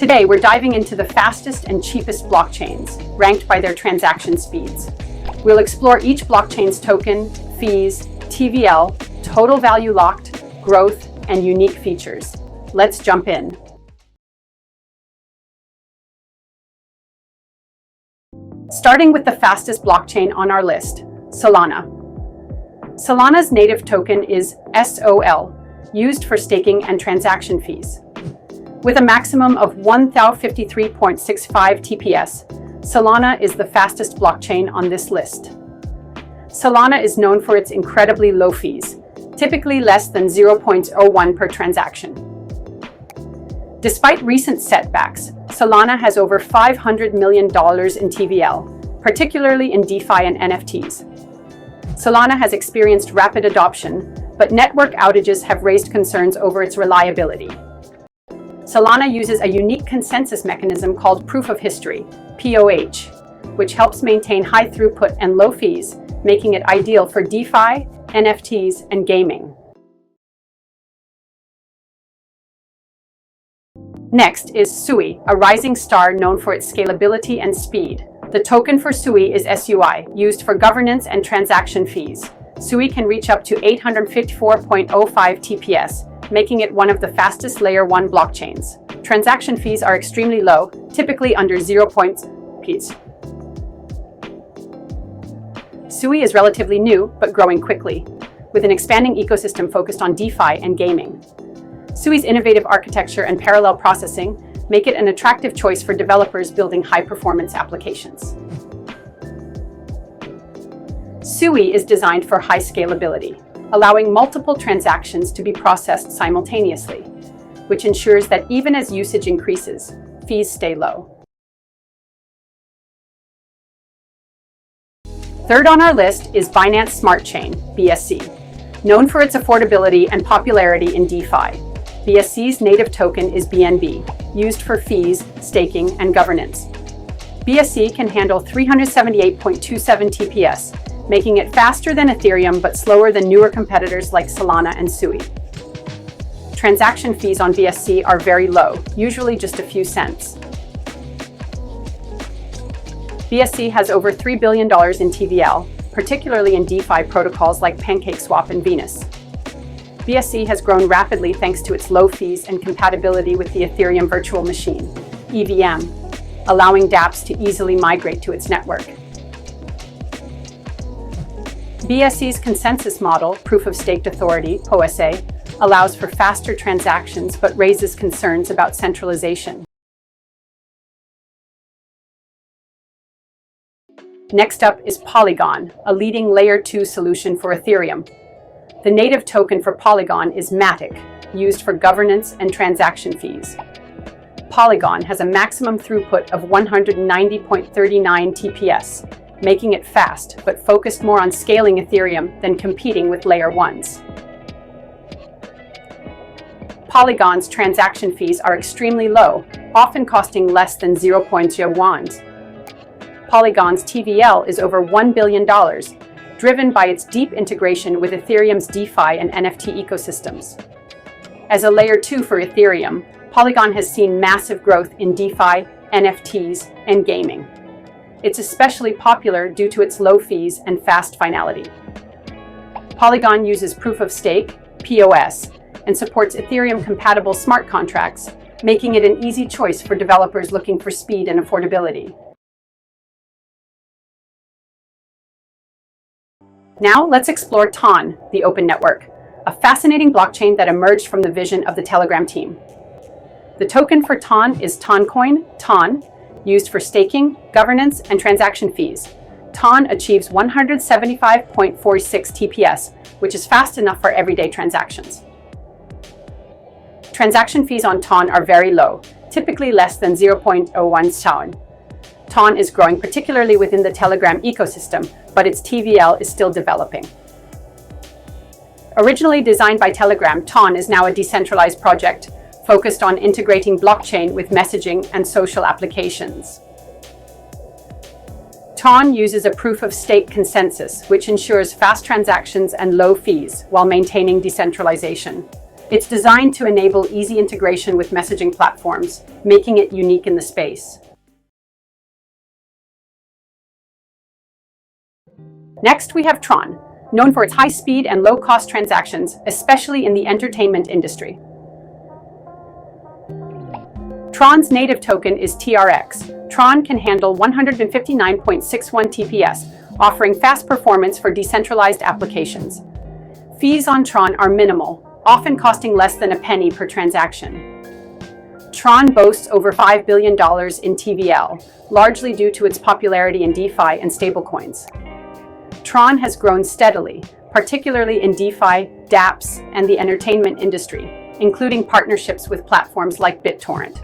Today, we're diving into the fastest and cheapest blockchains, ranked by their transaction speeds. We'll explore each blockchain's token, fees, TVL, total value locked, growth, and unique features. Let's jump in. Starting with the fastest blockchain on our list, Solana. Solana's native token is SOL, used for staking and transaction fees. With a maximum of 1053.65 TPS, Solana is the fastest blockchain on this list. Solana is known for its incredibly low fees, typically less than 0.01 per transaction. Despite recent setbacks, Solana has over $500 million in TVL, particularly in DeFi and NFTs. Solana has experienced rapid adoption, but network outages have raised concerns over its reliability. Solana uses a unique consensus mechanism called Proof of History, POH, which helps maintain high throughput and low fees, making it ideal for DeFi, NFTs, and gaming. Next is SUI, a rising star known for its scalability and speed. The token for SUI is SUI, used for governance and transaction fees. SUI can reach up to 854.05 TPS, making it one of the fastest Layer 1 blockchains. Transaction fees are extremely low, typically under 0. Ps. SUI is relatively new, but growing quickly, with an expanding ecosystem focused on DeFi and gaming. SUI's innovative architecture and parallel processing make it an attractive choice for developers building high-performance applications. SUI is designed for high scalability, allowing multiple transactions to be processed simultaneously, which ensures that even as usage increases, fees stay low. Third on our list is Binance Smart Chain, BSC. Known for its affordability and popularity in DeFi, BSC's native token is BNB, used for fees, staking, and governance. BSC can handle 378.27 TPS, making it faster than Ethereum but slower than newer competitors like Solana and SUI. Transaction fees on BSC are very low, usually just a few cents. BSC has over $3 billion in TVL, particularly in DeFi protocols like PancakeSwap and Venus. BSC has grown rapidly thanks to its low fees and compatibility with the Ethereum virtual machine, EVM, allowing dApps to easily migrate to its network. BSC's consensus model, Proof of Staked Authority, POSA, allows for faster transactions but raises concerns about centralization. Next up is Polygon, a leading Layer 2 solution for Ethereum. The native token for Polygon is Matic, used for governance and transaction fees. Polygon has a maximum throughput of 190.39 TPS, making it fast, but focused more on scaling Ethereum than competing with Layer 1s. Polygon's transaction fees are extremely low, often costing less than 0.01. Polygon's TVL is over $1 billion, driven by its deep integration with Ethereum's DeFi and NFT ecosystems. As a Layer 2 for Ethereum, Polygon has seen massive growth in DeFi, NFTs, and gaming. It's especially popular due to its low fees and fast finality. Polygon uses Proof of Stake, POS, and supports Ethereum-compatible smart contracts, making it an easy choice for developers looking for speed and affordability. Now let's explore Tron, the open network, a fascinating blockchain that emerged from the vision of the Telegram team. The token for Tron is Toncoin, Ton, used for staking, governance, and transaction fees. Ton achieves 175.46 TPS, which is fast enough for everyday transactions. Transaction fees on Ton are very low, typically less than 0.01 Ton. Ton is growing particularly within the Telegram ecosystem, but its TVL is still developing. Originally designed by Telegram, Ton is now a decentralized project focused on integrating blockchain with messaging and social applications. Tron uses a proof-of-stake consensus, which ensures fast transactions and low fees while maintaining decentralization. It's designed to enable easy integration with messaging platforms, making it unique in the space. Next, we have Tron, known for its high speed and low-cost transactions, especially in the entertainment industry. Tron's native token is TRX. Tron can handle 159.61 TPS, offering fast performance for decentralized applications. Fees on Tron are minimal, often costing less than a penny per transaction. Tron boasts over $5 billion in TVL, largely due to its popularity in DeFi and stablecoins. Tron has grown steadily, particularly in DeFi, dApps, and the entertainment industry, including partnerships with platforms like BitTorrent.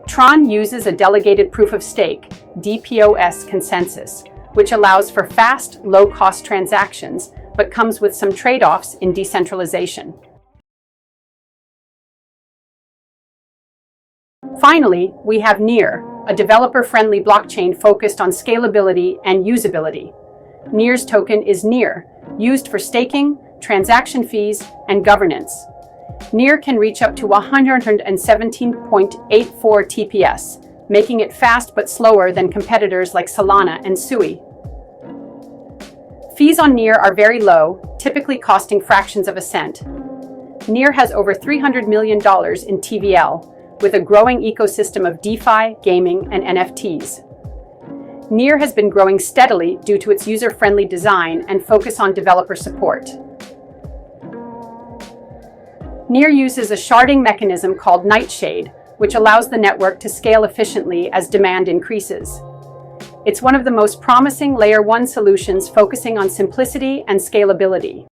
Tron uses a delegated proof-of-stake (DPoS) consensus, which allows for fast, low-cost transactions, but comes with some trade-offs in decentralization. Finally, we have Near, a developer-friendly blockchain focused on scalability and usability. Near's token is Near, used for staking, transaction fees, and governance. Near can reach up to 117.84 TPS, making it fast but slower than competitors like Solana and Sui. Fees on Near are very low, typically costing fractions of a cent. Near has over $300 million in TVL, with a growing ecosystem of DeFi, gaming, and NFTs. Near has been growing steadily due to its user-friendly design and focus on developer support. Near uses a sharding mechanism called Nightshade, which allows the network to scale efficiently as demand increases. It's one of the most promising Layer 1 solutions focusing on simplicity and scalability.